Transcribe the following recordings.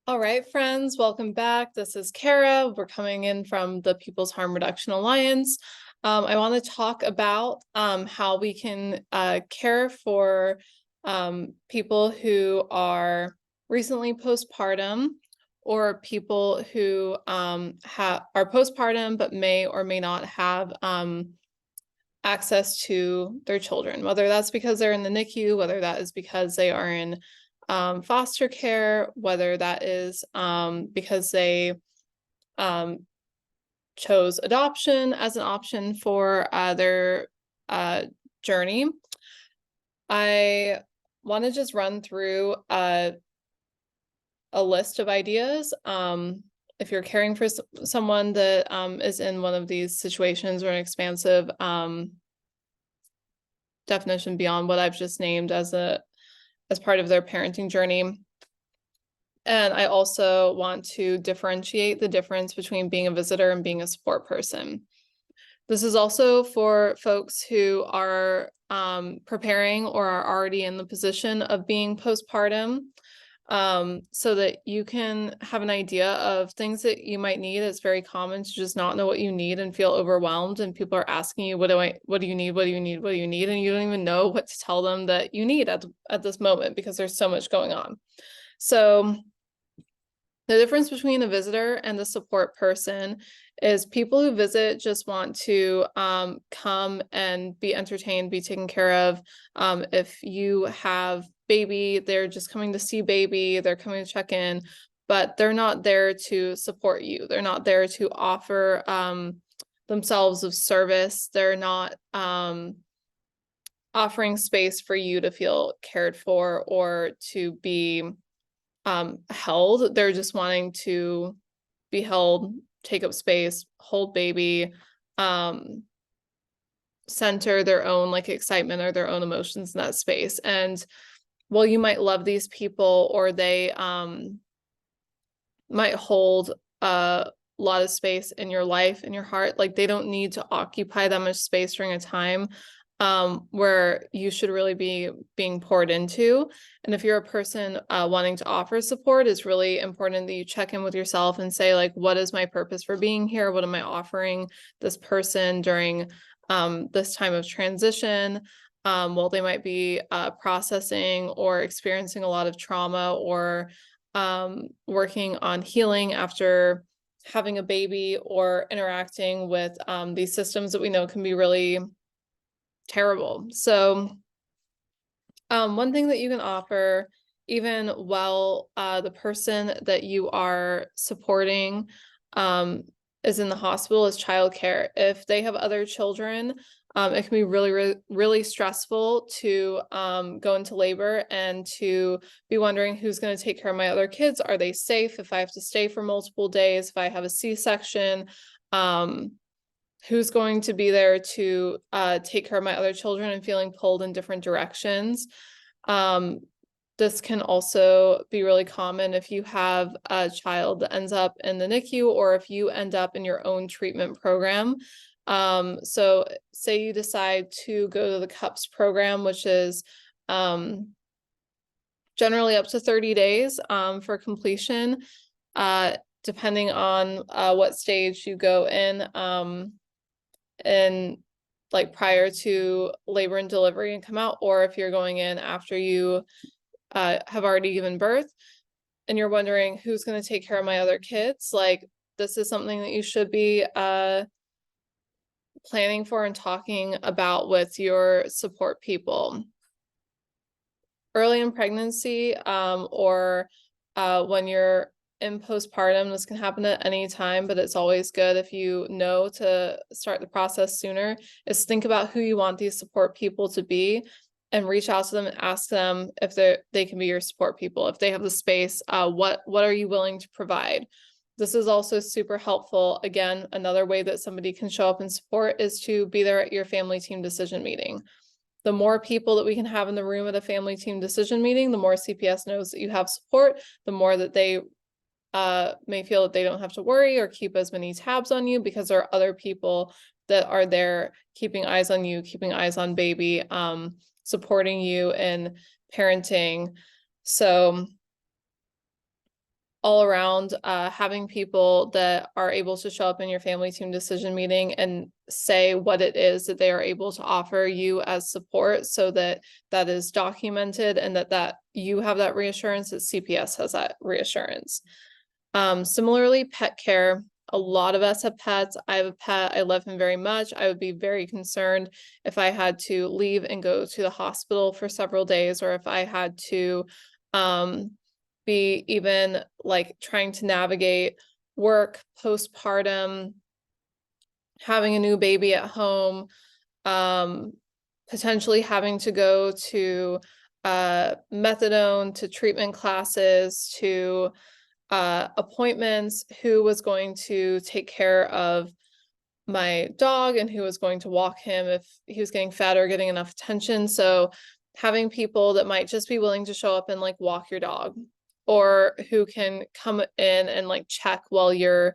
All right, friends, welcome back. This is Kara. We're coming in from the People's Harm Reduction Alliance. I want to talk about how we can care for people who are recently postpartum or people who are postpartum but may or may not have access to their children, whether that's because they're in the NICU, whether that is because they are in foster care, whether that is because they chose adoption as an option for their journey. I want to just run through a list of ideas. If you're caring for someone that is in one of these situations or an expansive definition beyond what I've just named as part of their parenting journey. And I also want to differentiate the difference between being a visitor and being a support person. This is also for folks who are preparing or are already in the position of being postpartum, so that you can have an idea of things that you might need. It's very common to just not know what you need and feel overwhelmed, and people are asking you, what do you need? What do you need? What do you need? And you don't even know what to tell them that you need at this moment because there's so much going on. So the difference between a visitor and the support person is people who visit just want to come and be entertained, be taken care of. If you have baby, they're just coming to see baby, they're coming to check in, but they're not there to support you. They're not there to offer themselves of service. They're not offering space for you to feel cared for or to be held. They're just wanting to be held, take up space, hold baby, center their own like excitement or their own emotions in that space. And while you might love these people or they might hold a lot of space in your life, in your heart, like they don't need to occupy that much space during a time where you should really be being poured into. And if you're a person wanting to offer support, it's really important that you check in with yourself and say, like, what is my purpose for being here? What am I offering this person during this time of transition? Well, they might be processing or experiencing a lot of trauma or working on healing after having a baby or interacting with these systems that we know can be really terrible. So one thing that you can offer, even while the person that you are supporting is in the hospital, is childcare. If they have other children, it can be really stressful to go into labor and to be wondering who's going to take care of my other kids. Are they safe if I have to stay for multiple days, if I have a C-section? Who's going to be there to take care of my other children, and feeling pulled in different directions. This can also be really common if you have a child that ends up in the NICU or if you end up in your own treatment program. So say you decide to go to the CUPS program, which is generally up to 30 days for completion, depending on what stage you go in. And like prior to labor and delivery and come out, or if you're going in after you have already given birth and you're wondering who's going to take care of my other kids, like this is something that you should be planning for and talking about with your support people. Early in pregnancy or when you're in postpartum, this can happen at any time, but it's always good if you know to start the process sooner, is think about who you want these support people to be and reach out to them and ask them if they can be your support people. If they have the space, what are you willing to provide? This is also super helpful. Again, another way that somebody can show up and support is to be there at your family team decision meeting. The more people that we can have in the room at a family team decision meeting, the more CPS knows that you have support, the more that they may feel that they don't have to worry or keep as many tabs on you, because there are other people that are there keeping eyes on you, keeping eyes on baby, supporting you in parenting. So all around, having people that are able to show up in your family team decision meeting and say what it is that they are able to offer you as support, so that that is documented and that you have that reassurance, that CPS has that reassurance. Similarly, pet care. A lot of us have pets. I have a pet. I love him very much. I would be very concerned if I had to leave and go to the hospital for several days, or if I had to be even like trying to navigate work, postpartum, having a new baby at home, potentially having to go to methadone, to treatment classes, to appointments, who was going to take care of my dog and who was going to walk him if he was getting fed or getting enough attention. So having people that might just be willing to show up and like walk your dog, or who can come in and like check while you're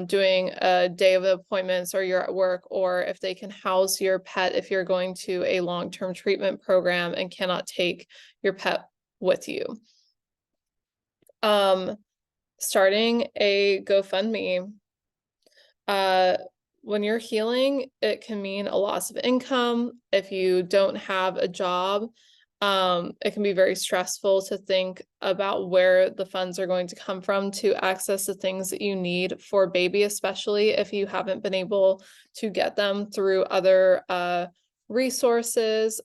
doing a day of appointments or you're at work, or if they can house your pet if you're going to a long-term treatment program and cannot take your pet with you. Starting a GoFundMe. When you're healing, it can mean a loss of income. If you don't have a job, it can be very stressful to think about where the funds are going to come from to access the things that you need for baby, especially if you haven't been able to get them through other resources.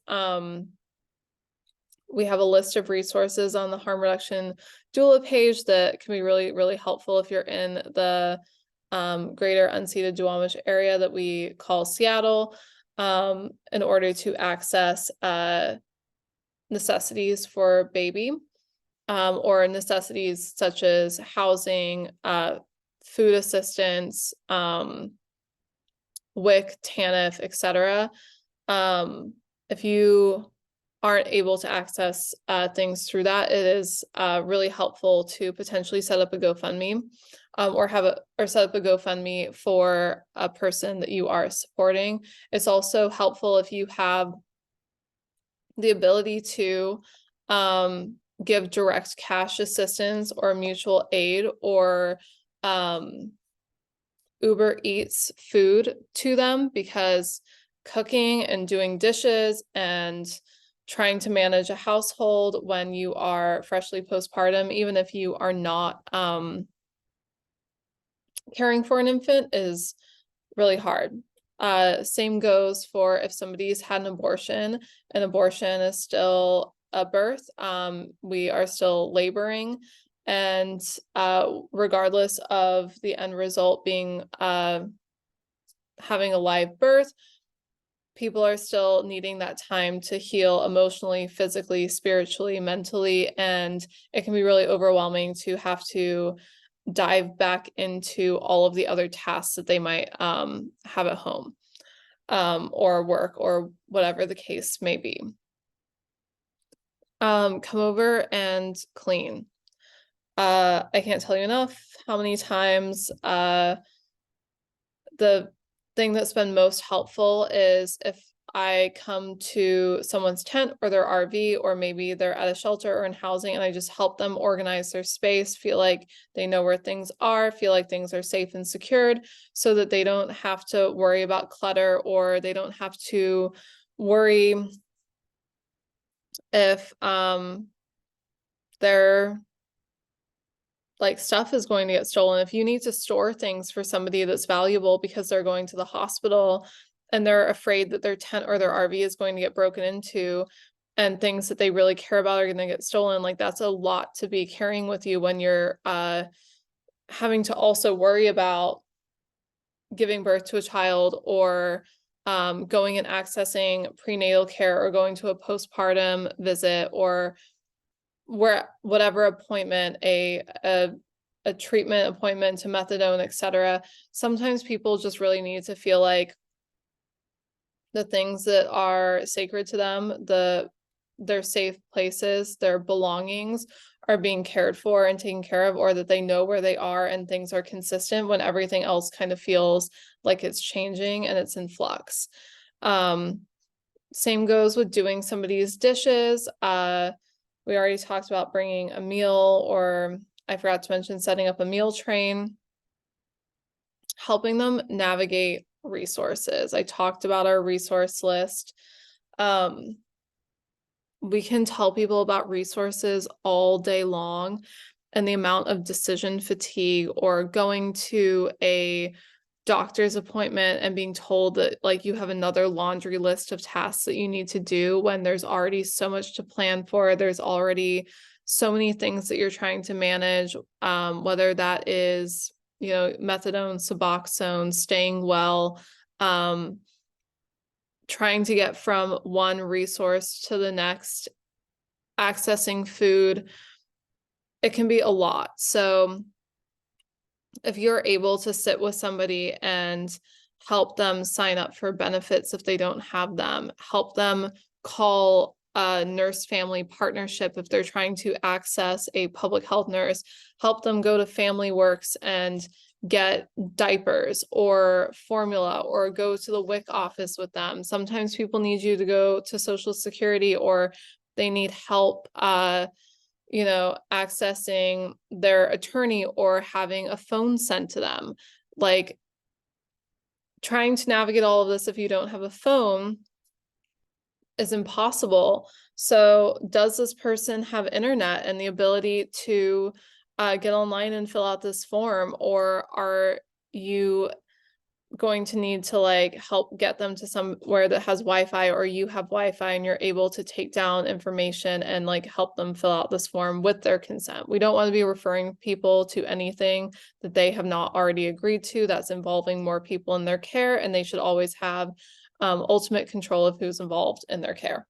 We have a list of resources on the Harm Reduction Doula page that can be really, really helpful if you're in the greater unceded Duwamish area that we call Seattle, in order to access necessities for baby, or necessities such as housing, food assistance, WIC, TANF, etc. If you aren't able to access things through that, it is really helpful to potentially set up a GoFundMe, or set up a GoFundMe for a person that you are supporting. It's also helpful if you have the ability to give direct cash assistance or mutual aid, or Uber Eats food to them, because cooking and doing dishes and trying to manage a household when you are freshly postpartum, even if you are not caring for an infant, is really hard. Same goes for if somebody's had an abortion. An abortion is still a birth. We are still laboring, and regardless of the end result being having a live birth, people are still needing that time to heal emotionally, physically, spiritually, mentally, and it can be really overwhelming to have to dive back into all of the other tasks that they might have at home, or work, or whatever the case may be. Come over and clean. I can't tell you enough how many times the thing that's been most helpful is if I come to someone's tent or their RV, or maybe they're at a shelter or in housing, and I just help them organize their space, feel like they know where things are, feel like things are safe and secured, so that they don't have to worry about clutter, or they don't have to worry if their like stuff is going to get stolen. If you need to store things for somebody that's valuable because they're going to the hospital and they're afraid that their tent or their RV is going to get broken into, and things that they really care about are going to get stolen, like that's a lot to be carrying with you when you're having to also worry about giving birth to a child, or going and accessing prenatal care, or going to a postpartum visit, or whatever appointment, a treatment appointment to methadone, etc. Sometimes people just really need to feel like the things that are sacred to them, their safe places, their belongings, are being cared for and taken care of, or that they know where they are and things are consistent when everything else kind of feels like it's changing and it's in flux. Same goes with doing somebody's dishes. We already talked about bringing a meal or I forgot to mention setting up a meal train, helping them navigate resources. I talked about our resource list. We can tell people about resources all day long, and the amount of decision fatigue or going to a doctor's appointment and being told that like you have another laundry list of tasks that you need to do when there's already so much to plan for. There's already so many things that you're trying to manage, whether that is, methadone, Suboxone, staying well, trying to get from one resource to the next, accessing food. It can be a lot. So if you're able to sit with somebody and help them sign up for benefits if they don't have them, help them call a nurse family partnership if they're trying to access a public health nurse, help them go to Family Works and get diapers or formula, or go to the WIC office with them. Sometimes people need you to go to Social Security, or they need help accessing their attorney or having a phone sent to them. Like, trying to navigate all of this if you don't have a phone is impossible. So does this person have internet and the ability to get online and fill out this form, or are you going to need to like help get them to somewhere that has Wi-Fi, or you have Wi-Fi and you're able to take down information and like help them fill out this form with their consent? We don't want to be referring people to anything that they have not already agreed to that's involving more people in their care, and they should always have ultimate control of who's involved in their care.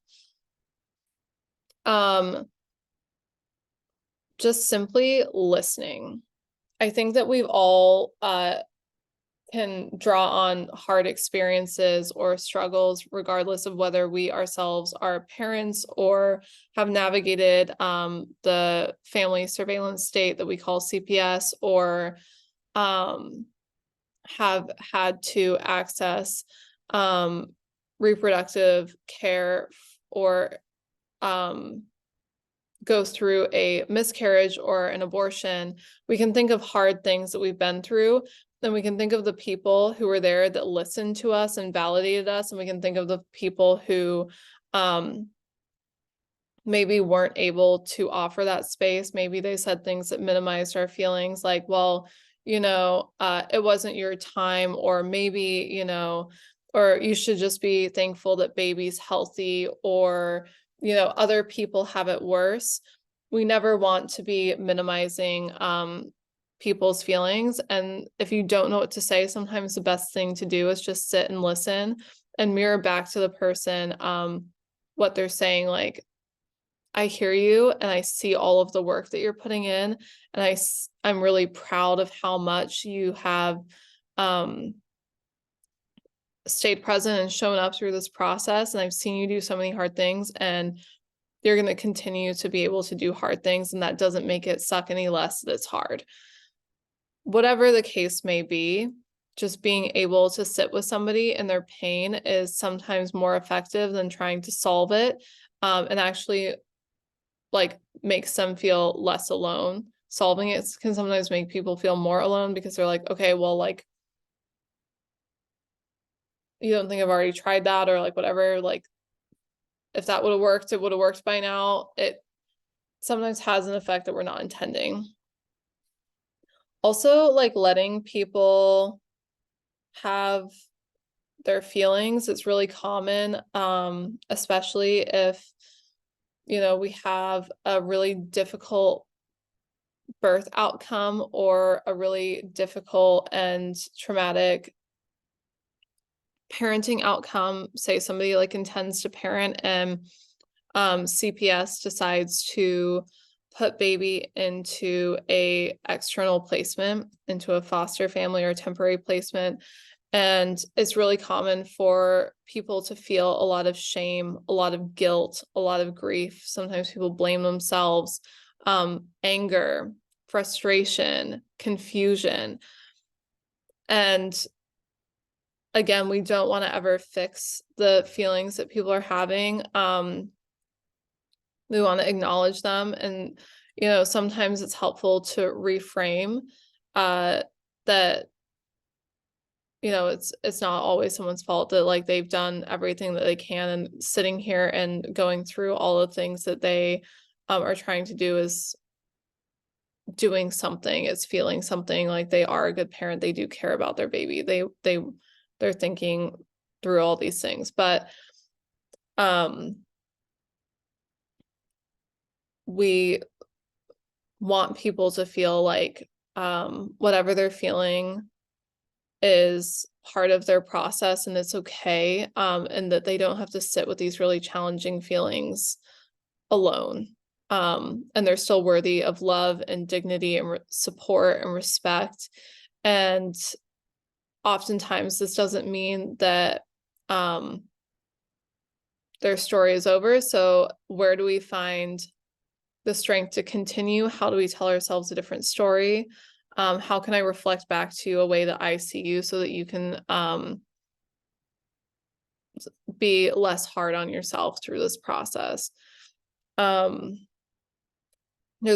Just simply listening. I think that we've all can draw on hard experiences or struggles, regardless of whether we ourselves are parents or have navigated the family surveillance state that we call CPS, or have had to access reproductive care, or go through a miscarriage or an abortion. We can think of hard things that we've been through. Then we can think of the people who were there that listened to us and validated us. And we can think of the people who maybe weren't able to offer that space. Maybe they said things that minimized our feelings, like, well, it wasn't your time, or maybe, or you should just be thankful that baby's healthy, or, other people have it worse. We never want to be minimizing people's feelings. And if you don't know what to say, sometimes the best thing to do is just sit and listen and mirror back to the person what they're saying. Like, I hear you and I see all of the work that you're putting in, and I'm really proud of how much you have stayed present and shown up through this process. And I've seen you do so many hard things, and you're going to continue to be able to do hard things, and that doesn't make it suck any less that it's hard. Whatever the case may be, just being able to sit with somebody in their pain is sometimes more effective than trying to solve it, and actually like makes them feel less alone. Solving it can sometimes make people feel more alone, because they're like, okay, well, like, you don't think I've already tried that, or like whatever, like if that would have worked, it would have worked by now. It sometimes has an effect that we're not intending. Also, like letting people have their feelings. It's really common, especially if, we have a really difficult birth outcome, or a really difficult and traumatic parenting outcome. Say somebody like intends to parent, and CPS decides to put baby into a external placement, into a foster family or temporary placement. And it's really common for people to feel a lot of shame, a lot of guilt, a lot of grief. Sometimes people blame themselves, anger, frustration, confusion. And again, we don't want to ever fix the feelings that people are having. We want to acknowledge them. And, you know, sometimes it's helpful to reframe that, you know, it's not always someone's fault, that like they've done everything that they can, and sitting here and going through all the things that they are trying to do is doing something, it's feeling something, like they are a good parent, they do care about their baby, they're thinking through all these things. But we want people to feel like whatever they're feeling is part of their process and it's okay, and that they don't have to sit with these really challenging feelings alone, and they're still worthy of love and dignity and support and respect. And oftentimes this doesn't mean that their story is over. So where do we find the strength to continue? How do we tell ourselves a different story? How can I reflect back to a way that I see you, so that you can be less hard on yourself through this process? There's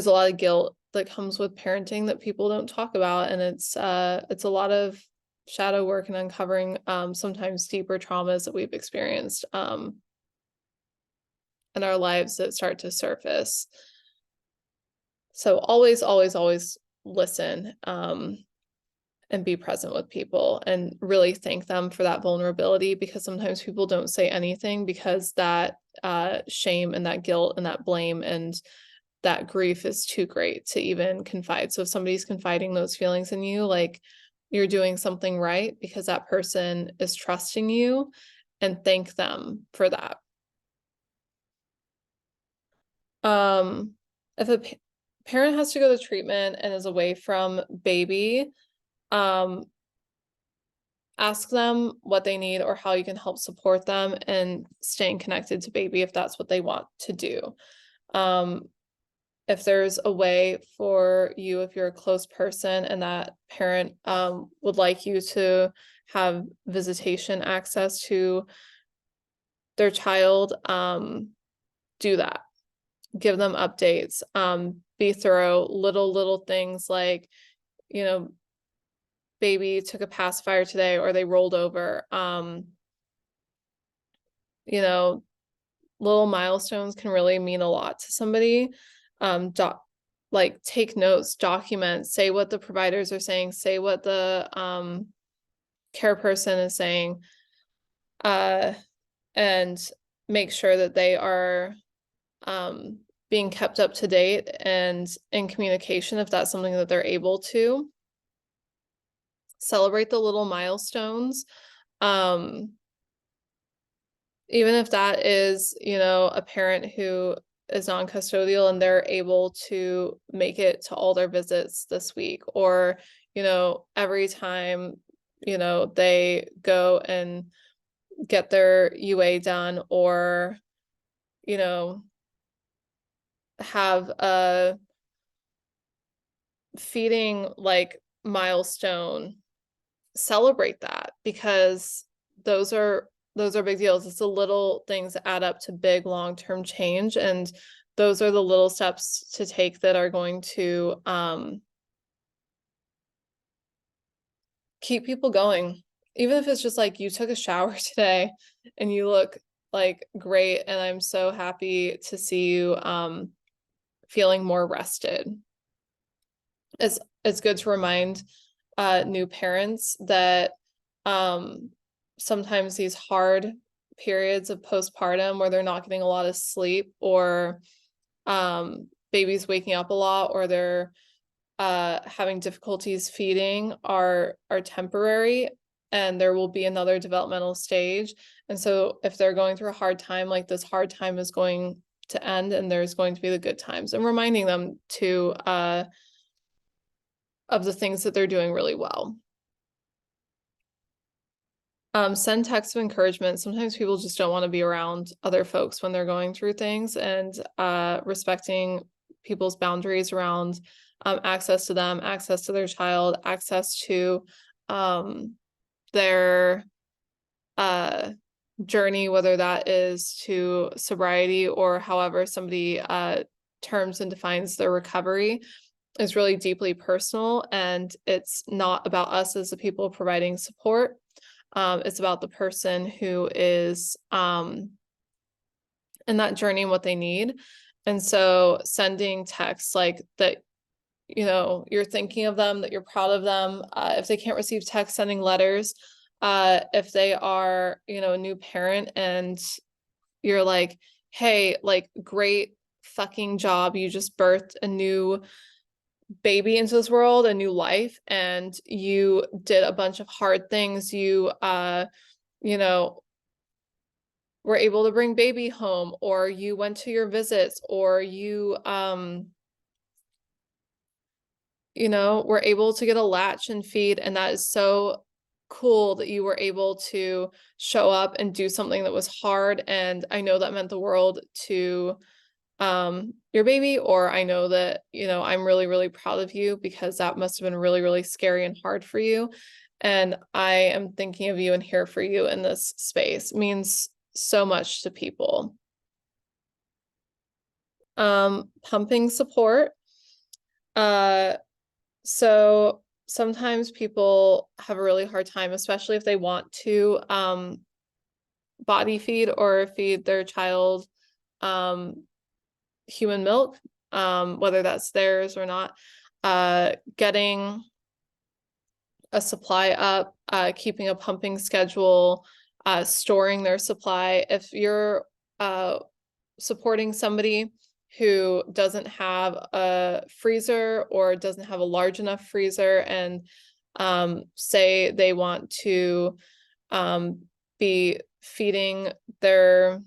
a lot of guilt that comes with parenting that people don't talk about, and it's a lot of shadow work and uncovering sometimes deeper traumas that we've experienced in our lives that start to surface. So always, always, always listen, and be present with people and really thank them for that vulnerability, because sometimes people don't say anything because that shame and that guilt and that blame and that grief is too great to even confide. So if somebody's confiding those feelings in you, like, you're doing something right because that person is trusting you, and thank them for that. If a parent has to go to treatment and is away from baby, ask them what they need or how you can help support them and staying connected to baby if that's what they want to do. If there's a way for you, if you're a close person and that parent would like you to have visitation access to their child, do that. Give them updates, be thorough, little things like, you know, baby took a pacifier today or they rolled over. You know, little milestones can really mean a lot to somebody. Like take notes, document, say what the providers are saying, say what the care person is saying, and make sure that they are being kept up to date and in communication if that's something that they're able to. Celebrate the little milestones. Even if that is, you know, a parent who is non-custodial and they're able to make it to all their visits this week, or, you know, every time, you know, they go and get their UA done, or, you know, have a feeding like milestone, celebrate that, because those are big deals. It's the little things that add up to big long-term change, and those are the little steps to take that are going to keep people going. Even if it's just like you took a shower today and you look like great, and I'm so happy to see you feeling more rested. It's good to remind new parents that sometimes these hard periods of postpartum where they're not getting a lot of sleep, or babies waking up a lot, or they're having difficulties feeding are temporary, and there will be another developmental stage. And so if they're going through a hard time, like, this hard time is going to end and there's going to be the good times, and reminding them to of the things that they're doing really well. Send texts of encouragement. Sometimes people just don't want to be around other folks when they're going through things, and respecting people's boundaries around access to them, access to their child, access to their journey, whether that is to sobriety or however somebody terms and defines their recovery is really deeply personal, and it's not about us as the people providing support. It's about the person who is in that journey and what they need. And so sending texts like that, you're thinking of them, that you're proud of them. If they can't receive text, sending letters. If they are, a new parent and you're like, hey, like, great fucking job. You just birthed a new baby into this world, a new life, and you did a bunch of hard things. You were able to bring baby home, or you went to your visits, or you were able to get a latch and feed, and that is so cool that you were able to show up and do something that was hard. And I know that meant the world to your baby, or I know that, I'm really, really proud of you, because that must have been really, really scary and hard for you. And I am thinking of you and here for you in this space. It means so much to people. Pumping support. So sometimes people have a really hard time, especially if they want to body feed or feed their child human milk, whether that's theirs or not, getting a supply up, keeping a pumping schedule, storing their supply. If you're supporting somebody who doesn't have a freezer or doesn't have a large enough freezer, and say they want to be feeding their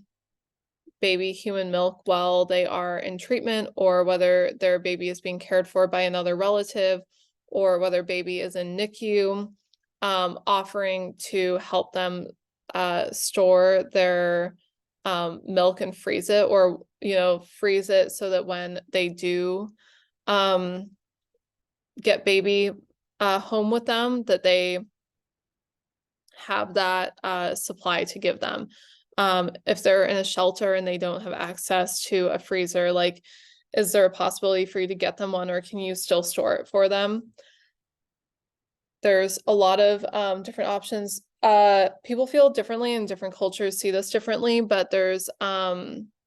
baby human milk while they are in treatment, or whether their baby is being cared for by another relative, or whether baby is in NICU, offering to help them store their milk and freeze it, or freeze it so that when they do get baby home with them, that they have that supply to give them. If they're in a shelter and they don't have access to a freezer, like, is there a possibility for you to get them one, or can you still store it for them? There's a lot of different options. People feel differently, and different cultures see this differently, but there's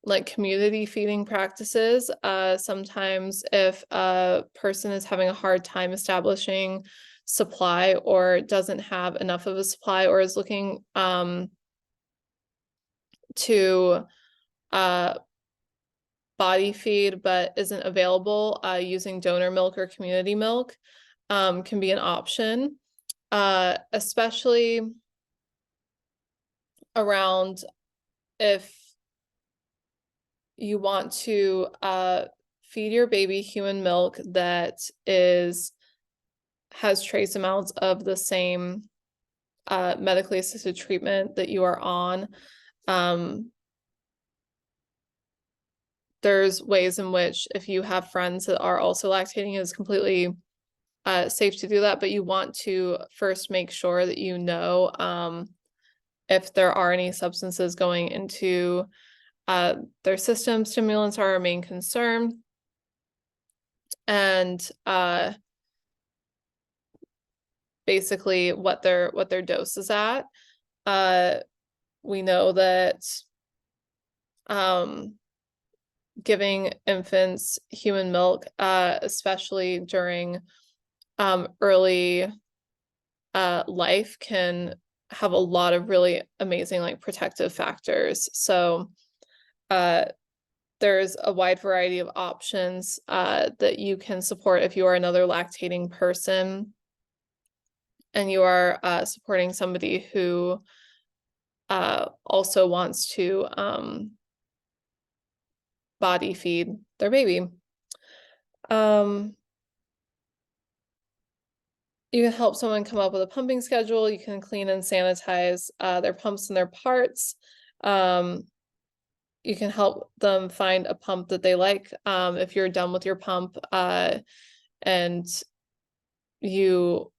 like community feeding practices. Sometimes if a person is having a hard time establishing supply, or doesn't have enough of a supply, or is looking to body feed but isn't available, using donor milk or community milk can be an option, especially around if you want to feed your baby human milk that has trace amounts of the same medically assisted treatment that you are on. There's ways in which, if you have friends that are also lactating, it is completely safe to do that, but you want to first make sure that if there are any substances going into their system. Stimulants are our main concern, and basically what their dose is at. We know that giving infants human milk, especially during early life, can have a lot of really amazing, like, protective factors. So there's a wide variety of options that you can support if you are another lactating person and you are supporting somebody who also wants to body feed their baby. You can help someone come up with a pumping schedule. You can clean and sanitize their pumps and their parts. You can help them find a pump that they like. If you're done with your pump and you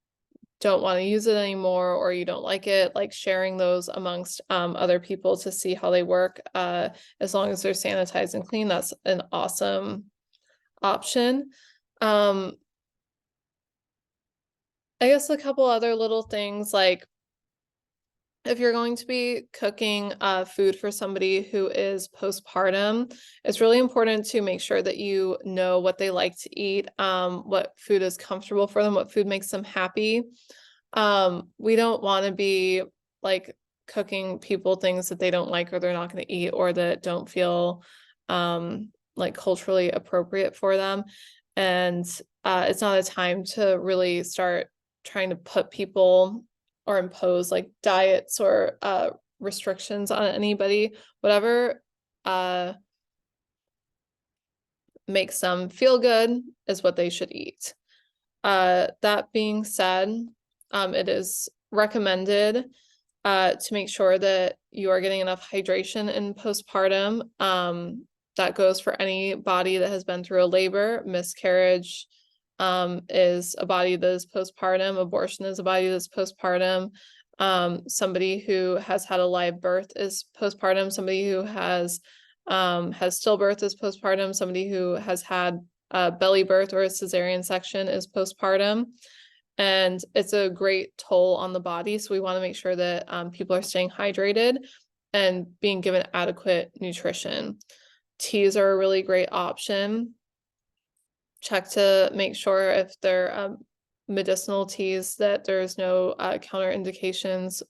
don't want to use it anymore, or you don't like it, like, sharing those amongst other people to see how they work, as long as they're sanitized and clean, that's an awesome option. I guess a couple other little things, like if you're going to be cooking food for somebody who is postpartum, it's really important to make sure that you know what they like to eat, what food is comfortable for them, what food makes them happy. We don't want to be like cooking people things that they don't like or they're not going to eat or that don't feel like culturally appropriate for them. And it's not a time to really start trying to put people or impose like diets or restrictions on anybody. Whatever makes them feel good is what they should eat. That being said, it is recommended to make sure that you are getting enough hydration in postpartum. That goes for any body that has been through a labor. Miscarriage is a body that is postpartum. Abortion is a body that's postpartum. Somebody who has had a live birth is postpartum. Somebody who has stillbirth is postpartum. Somebody who has had a belly birth or a cesarean section is postpartum. And it's a great toll on the body. So we want to make sure that people are staying hydrated and being given adequate nutrition. Teas are a really great option. Check to make sure if they're medicinal teas that there's no counterindications,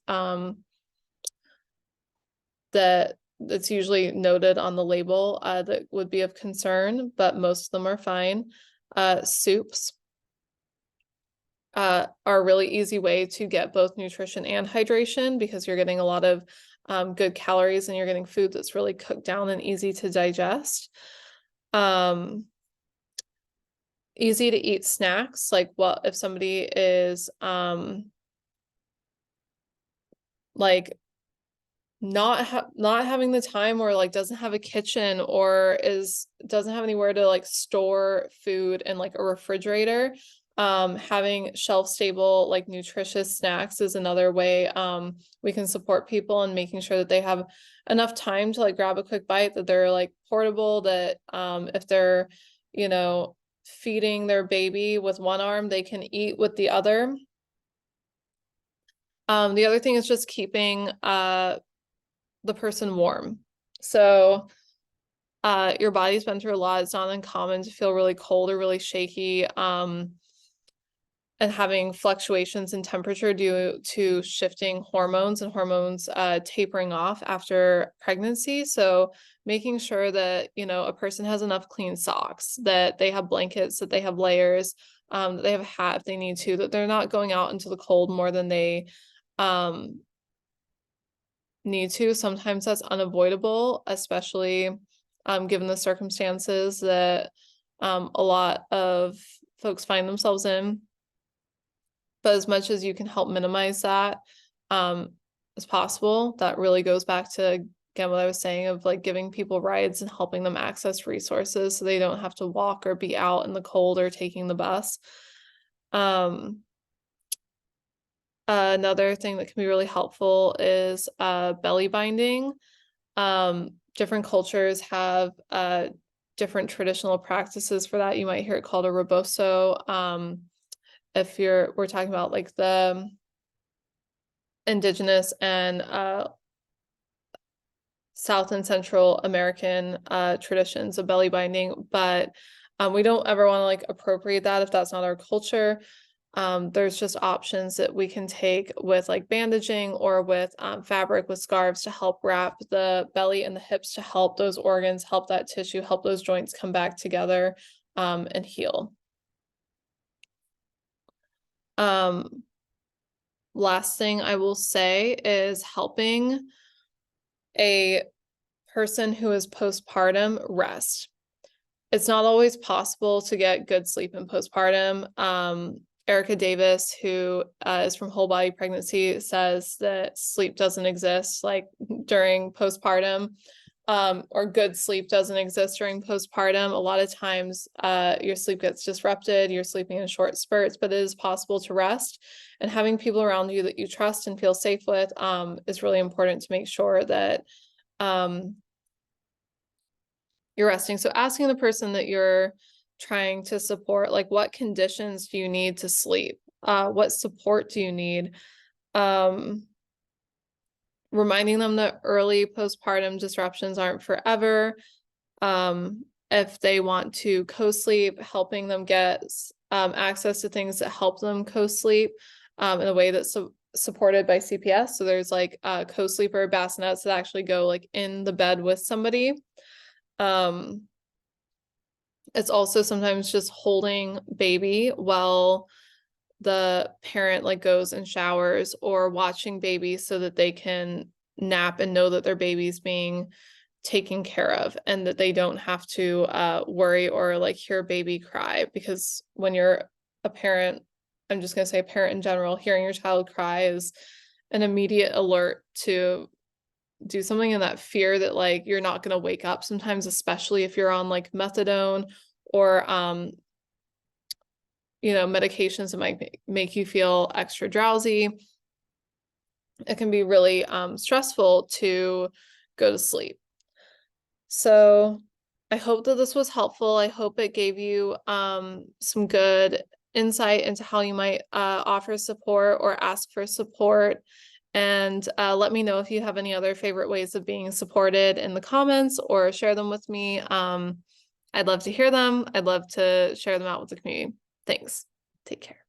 that it's usually noted on the label that would be of concern, but most of them are fine. Soups are a really easy way to get both nutrition and hydration because you're getting a lot of good calories and you're getting food that's really cooked down and easy to digest. Easy to eat snacks, like what if somebody is like not having the time or like doesn't have a kitchen or doesn't have anywhere to like store food in like a refrigerator. Having shelf stable like nutritious snacks is another way we can support people and making sure that they have enough time to like grab a quick bite, that they're like portable, that if they're, you know, feeding their baby with one arm, they can eat with the other. The other thing is just keeping the person warm. So your body's been through a lot. It's not uncommon to feel really cold or really shaky, and having fluctuations in temperature due to shifting hormones and hormones tapering off after pregnancy. So making sure that, you know, a person has enough clean socks, that they have blankets, that they have layers, that they have a hat if they need to, that they're not going out into the cold more than they need to. Sometimes that's unavoidable, especially given the circumstances that a lot of folks find themselves in. But as much as you can help minimize that as possible, that really goes back to, again, what I was saying of like giving people rides and helping them access resources so they don't have to walk or be out in the cold or taking the bus. Another thing that can be really helpful is belly binding. Different cultures have different traditional practices for that. You might hear it called a rebozo. If we're talking about like the indigenous and South and Central American traditions of belly binding, but we don't ever want to like appropriate that if that's not our culture. There's just options that we can take with like bandaging or with fabric with scarves to help wrap the belly and the hips to help those organs, help that tissue, help those joints come back together and heal. Last thing I will say is helping a person who is postpartum rest. It's not always possible to get good sleep in postpartum. Erica Davis, who is from Whole Body Pregnancy, says that sleep doesn't exist like during postpartum, or good sleep doesn't exist during postpartum. A lot of times your sleep gets disrupted, you're sleeping in short spurts, but it is possible to rest. And having people around you that you trust and feel safe with is really important to make sure that you're resting. So asking the person that you're trying to support, like, what conditions do you need to sleep? What support do you need? Reminding them that early postpartum disruptions aren't forever. If they want to co-sleep, helping them get access to things that help them co-sleep in a way that's supported by CPS. So there's like co-sleeper bassinets that actually go like in the bed with somebody. It's also sometimes just holding baby while the parent like goes and showers, or watching baby so that they can nap and know that their baby's being taken care of, and that they don't have to worry or like hear baby cry. Because when you're a parent, I'm just going to say a parent in general, hearing your child cry is an immediate alert to do something, and that fear that like you're not going to wake up sometimes, especially if you're on like methadone or medications that might make you feel extra drowsy. It can be really stressful to go to sleep. So I hope that this was helpful. I hope it gave you some good insight into how you might offer support or ask for support. And let me know if you have any other favorite ways of being supported in the comments, or share them with me. I'd love to hear them. I'd love to share them out with the community. Thanks. Take care.